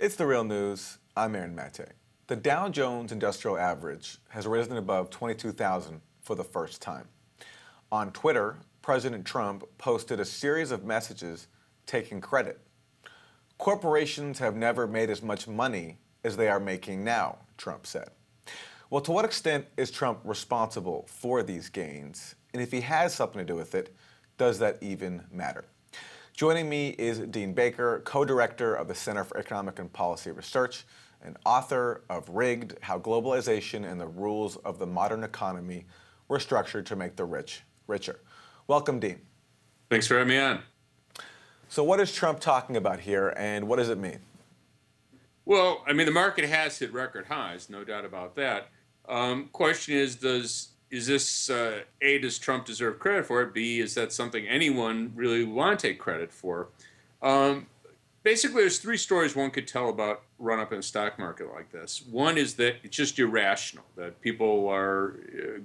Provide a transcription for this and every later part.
It's the real news. I'm Aaron Mate. The Dow Jones Industrial Average has risen above 22,000 for the first time. On Twitter, President Trump posted a series of messages taking credit. Corporations have never made as much money as they are making now, Trump said. Well, to what extent is Trump responsible for these gains? And if he has something to do with it, does that even matter? Joining me is Dean Baker, co-director of the Center for Economic and Policy Research and author of Rigged: How Globalization and the Rules of the Modern Economy Were Structured to Make the Rich Richer. Welcome, Dean. Thanks for having me on. So what is Trump talking about here, and what does it mean? Well, I mean, the market has hit record highs, no doubt about that. Question is this A, does Trump deserve credit for it? B, is that something anyone really want to take credit for? Basically, there's three stories one could tell about run-up in a stock market like this. One is that it's just irrational, that people are,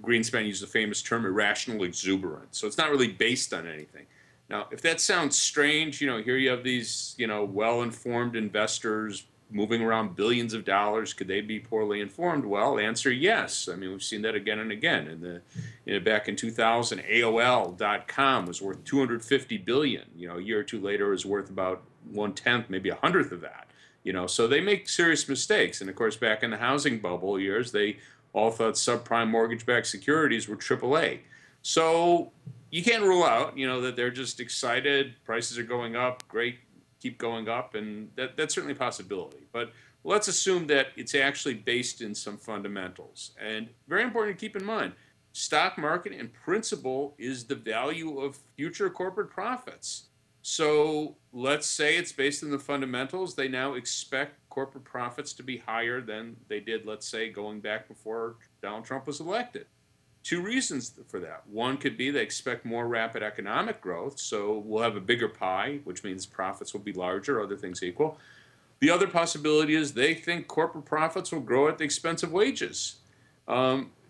Greenspan used the famous term, irrational exuberance. So it's not really based on anything. Now, if that sounds strange, here you have these, well-informed investors moving around billions of dollars. Could they be poorly informed? Well, answer yes. I mean, we've seen that again and again. Back in 2000, AOL.com was worth $250 billion. A year or two later, it was worth about 1/10, maybe 1/100th of that. So they make serious mistakes. And of course, back in the housing bubble years, they all thought subprime mortgage-backed securities were AAA. So you can't rule out, that they're just excited. Prices are going up. Great. Keep going up, and that's certainly a possibility. But let's assume that it's actually based in some fundamentals. And very important to keep in mind, stock market in principle is the value of future corporate profits. So let's say it's based in the fundamentals. They now expect corporate profits to be higher than they did, let's say, going back before Donald Trump was elected. Two reasons for that. One could be they expect more rapid economic growth, so we'll have a bigger pie, which means profits will be larger, other things equal. The other possibility is they think corporate profits will grow at the expense of wages.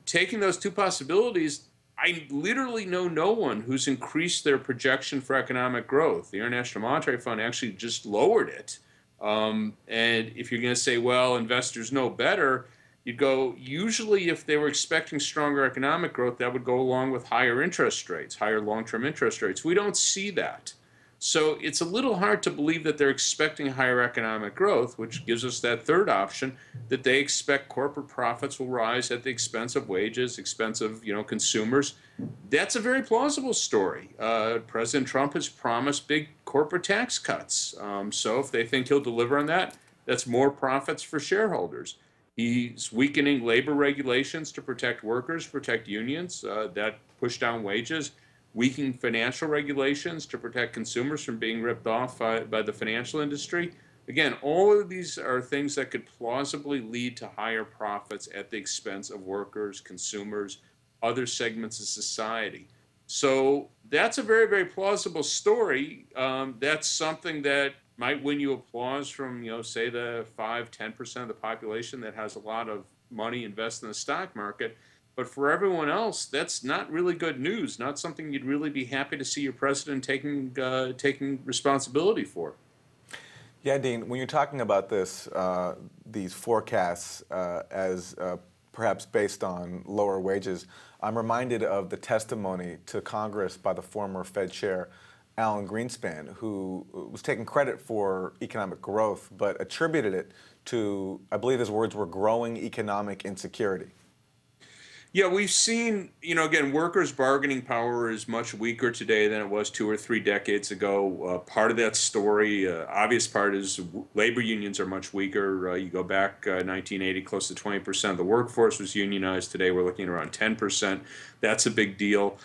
Taking those two possibilities, I literally know no one who's increased their projection for economic growth. The International Monetary Fund actually just lowered it. And if you're going to say, well, investors know better, you'd go, usually if they were expecting stronger economic growth, that would go along with higher interest rates, higher long-term interest rates. We don't see that. So it's a little hard to believe that they're expecting higher economic growth, which gives us that third option, that they expect corporate profits will rise at the expense of wages, expense of consumers. That's a very plausible story. President Trump has promised big corporate tax cuts. So if they think he'll deliver on that, that's more profits for shareholders. He's weakening labor regulations to protect workers, protect unions, that push down wages, weakening financial regulations to protect consumers from being ripped off by the financial industry. Again, all of these are things that could plausibly lead to higher profits at the expense of workers, consumers, other segments of society. So that's a very, very plausible story. That's something that might win you applause from, say the 5–10% of the population that has a lot of money invested in the stock market. But for everyone else, that's not really good news, not something you'd really be happy to see your president taking responsibility for. Yeah, Dean, when you're talking about this, these forecasts as perhaps based on lower wages, I'm reminded of the testimony to Congress by the former Fed chair, Alan Greenspan, who was taking credit for economic growth, but attributed it to, I believe his words were, growing economic insecurity. Yeah, we've seen, again, workers' bargaining power is much weaker today than it was 2 or 3 decades ago. Part of that story, obvious part, is labor unions are much weaker. You go back 1980, close to 20% of the workforce was unionized. Today, we're looking at around 10%. That's a big deal.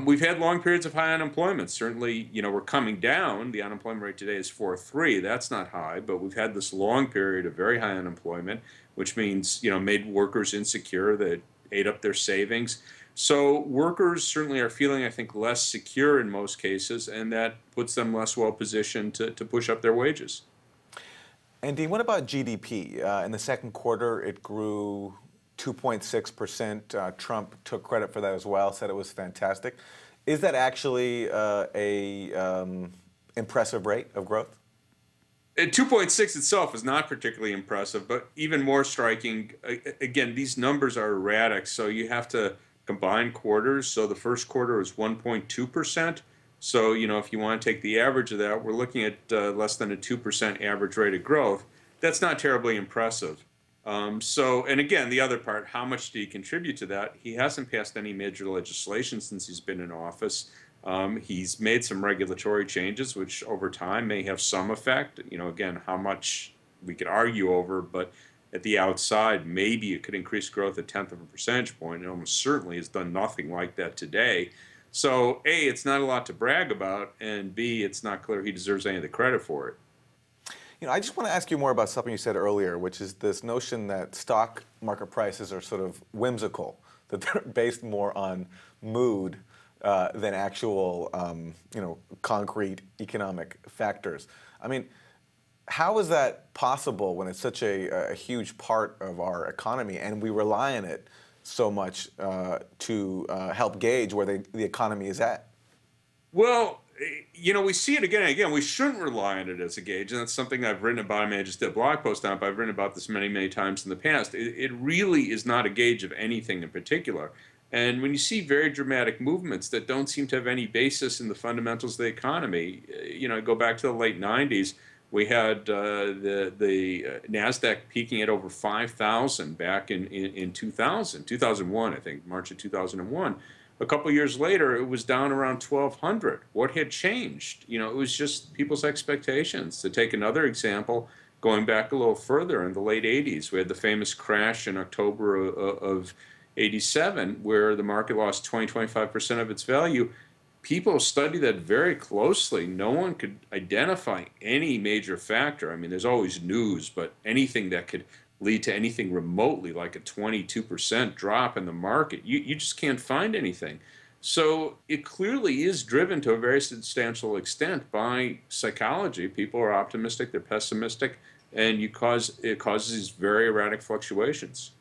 We've had long periods of high unemployment. Certainly, we're coming down. The unemployment rate today is 4.3. That's not high, but we've had this long period of very high unemployment, which means, made workers insecure, that ate up their savings. So workers certainly are feeling, I think, less secure in most cases, and that puts them less well positioned to push up their wages. And Dean, what about GDP? In the second quarter, it grew 2.6%. Trump took credit for that as well, said it was fantastic. Is that actually a impressive rate of growth? 2.6 itself is not particularly impressive, but even more striking, again, these numbers are erratic, so you have to combine quarters. So the first quarter was 1.2%. So, if you want to take the average of that, we're looking at less than a 2% average rate of growth. That's not terribly impressive. And again, the other part, how much do you contribute to that? He hasn't passed any major legislation since he's been in office. He's made some regulatory changes, which over time may have some effect. Again, how much we could argue over, but at the outside, maybe it could increase growth a tenth of a percentage point. It almost certainly has done nothing like that today. So, A, it's not a lot to brag about, and B, it's not clear he deserves any of the credit for it. I just want to ask you more about something you said earlier, which is this notion that stock market prices are sort of whimsical, that they're based more on mood than actual, concrete economic factors. I mean, how is that possible when it's such a huge part of our economy and we rely on it so much to help gauge where the economy is at? Well, we see it again and again. We shouldn't rely on it as a gauge, and that's something I've written about. I mean, I just did a blog post on it, but I've written about this many, many times in the past. It really is not a gauge of anything in particular. And when you see very dramatic movements that don't seem to have any basis in the fundamentals of the economy, go back to the late 90s, we had the NASDAQ peaking at over 5,000 back in 2001, I think, March of 2001. A couple years later, it was down around 1,200. What had changed? It was just people's expectations. To take another example, going back a little further in the late 80s, we had the famous crash in October of 87, where the market lost 25% of its value. People study that very closely. No one could identify any major factor. I mean, there's always news, but anything that could lead to anything remotely like a 22% drop in the market, you just can't find anything. So it clearly is driven to a very substantial extent by psychology. People are optimistic, they're pessimistic, and it causes these very erratic fluctuations.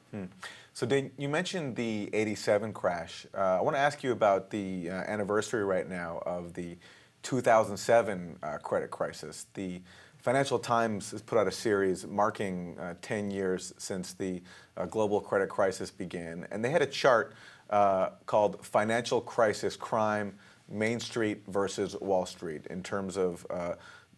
So Dane, you mentioned the 87 crash. I want to ask you about the anniversary right now of the 2007 credit crisis. The Financial Times has put out a series marking 10 years since the global credit crisis began. And they had a chart called Financial Crisis Crime, Main Street versus Wall Street, in terms of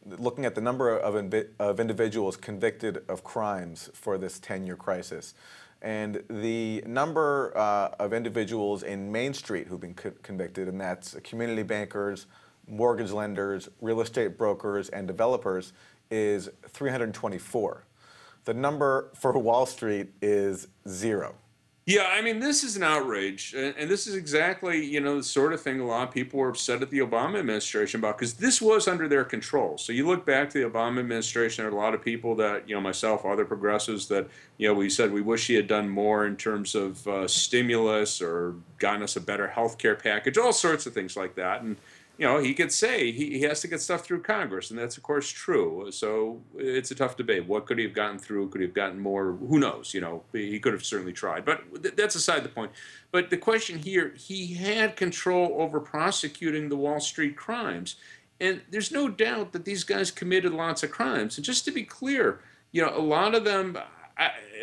looking at the number of individuals convicted of crimes for this 10-year crisis. And the number of individuals in Main Street who've been convicted, and that's community bankers, mortgage lenders, real estate brokers, and developers, is 324. The number for Wall Street is 0. Yeah, I mean, this is an outrage. And this is exactly, the sort of thing a lot of people were upset at the Obama administration about, because this was under their control. So you look back to the Obama administration, there are a lot of people that, myself, other progressives, that, we said we wish he had done more in terms of stimulus or gotten us a better health care package, all sorts of things like that. And he could say he has to get stuff through Congress, and that's, of course, true. So it's a tough debate. What could he have gotten through? Could he have gotten more? Who knows? He could have certainly tried. But that's aside the point. But the question here, he had control over prosecuting the Wall Street crimes. And there's no doubt that these guys committed lots of crimes. And just to be clear, a lot of them,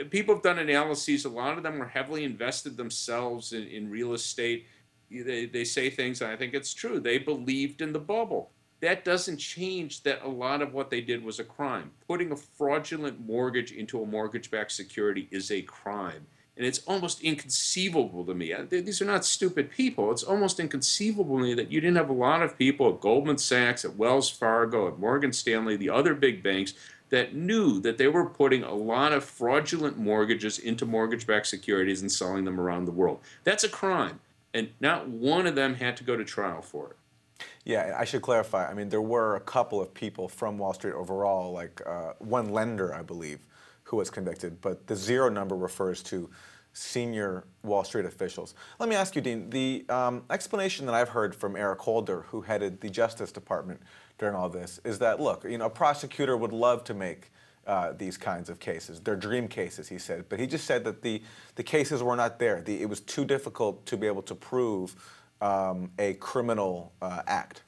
people have done analyses, a lot of them were heavily invested themselves in real estate. They say things, and I think it's true. They believed in the bubble. That doesn't change that a lot of what they did was a crime. Putting a fraudulent mortgage into a mortgage-backed security is a crime. And it's almost inconceivable to me. These are not stupid people. It's almost inconceivable to me that you didn't have a lot of people at Goldman Sachs, at Wells Fargo, at Morgan Stanley, the other big banks, that knew that they were putting a lot of fraudulent mortgages into mortgage-backed securities and selling them around the world. That's a crime. And not one of them had to go to trial for it. Yeah, I should clarify. I mean, there were a couple of people from Wall Street overall, like one lender, I believe, who was convicted. But the 0 number refers to senior Wall Street officials. Let me ask you, Dean, the explanation that I've heard from Eric Holder, who headed the Justice Department during all this, is that, look, a prosecutor would love to make these kinds of cases. They're dream cases, he said. But he just said that the cases were not there. It was too difficult to be able to prove a criminal act.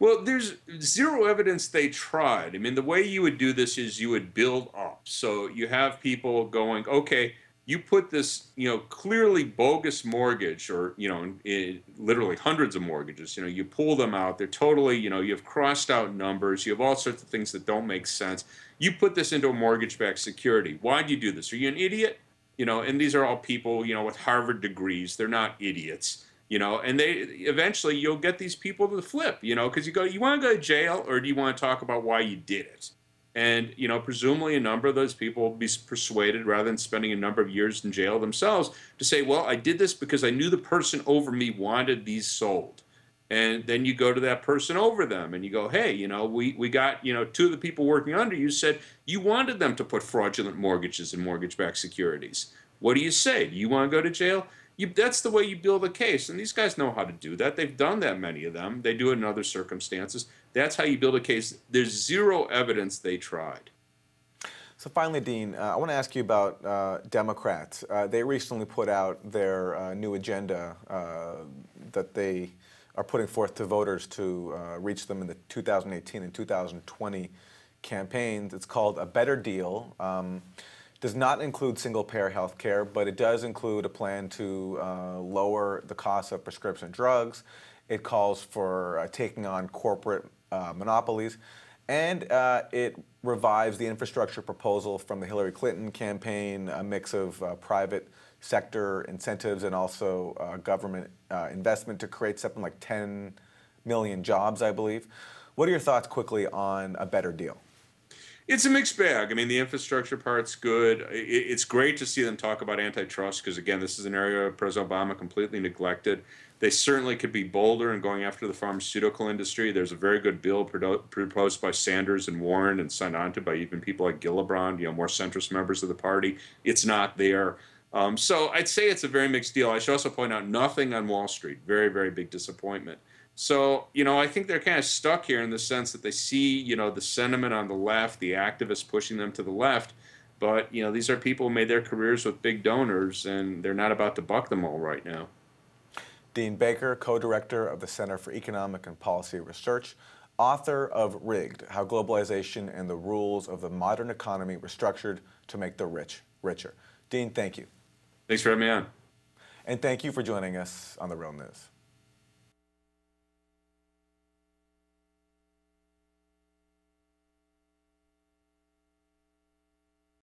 Well, there's zero evidence they tried. I mean, the way you would do this is you would build up. So you have people going, okay, you put this, clearly bogus mortgage, or, literally hundreds of mortgages, you pull them out. They're totally, you have crossed out numbers. You have all sorts of things that don't make sense. You put this into a mortgage-backed security. Why'd you do this? Are you an idiot? And these are all people, with Harvard degrees. They're not idiots. And they eventually you'll get these people to flip, because you want to go to jail, or do you want to talk about why you did it? And, presumably a number of those people will be persuaded, rather than spending a number of years in jail themselves, to say, well, I did this because I knew the person over me wanted these sold. And then you go to that person over them and you go, hey, we got, two of the people working under you said you wanted them to put fraudulent mortgages in mortgage-backed securities. What do you say? Do you want to go to jail? That's the way you build a case. And these guys know how to do that. They've done that, many of them. They do it in other circumstances. That's how you build a case. There's zero evidence they tried. So finally, Dean, I want to ask you about Democrats. They recently put out their new agenda that they are putting forth to voters to reach them in the 2018 and 2020 campaigns. It's called A Better Deal. Does not include single-payer health care, but it does include a plan to lower the cost of prescription drugs. It calls for taking on corporate monopolies, and it revives the infrastructure proposal from the Hillary Clinton campaign, a mix of private sector incentives and also government investment to create something like 10 million jobs, I believe. What are your thoughts quickly on A Better Deal? It's a mixed bag. I mean, the infrastructure part's good. It's great to see them talk about antitrust because, again, this is an area President Obama completely neglected. They certainly could be bolder in going after the pharmaceutical industry. There's a very good bill proposed by Sanders and Warren and signed on to by even people like Gillibrand, more centrist members of the party. It's not there. So I'd say it's a very mixed deal. I should also point out nothing on Wall Street. Very, very big disappointment. So, I think they're kind of stuck here in the sense that they see, the sentiment on the left, the activists pushing them to the left. But, these are people who made their careers with big donors, and they're not about to buck them all right now. Dean Baker, co-director of the Center for Economic and Policy Research, author of Rigged, How Globalization and the Rules of the Modern Economy Were Structured to Make the Rich Richer. Dean, thank you. Thanks for having me on. And thank you for joining us on The Real News.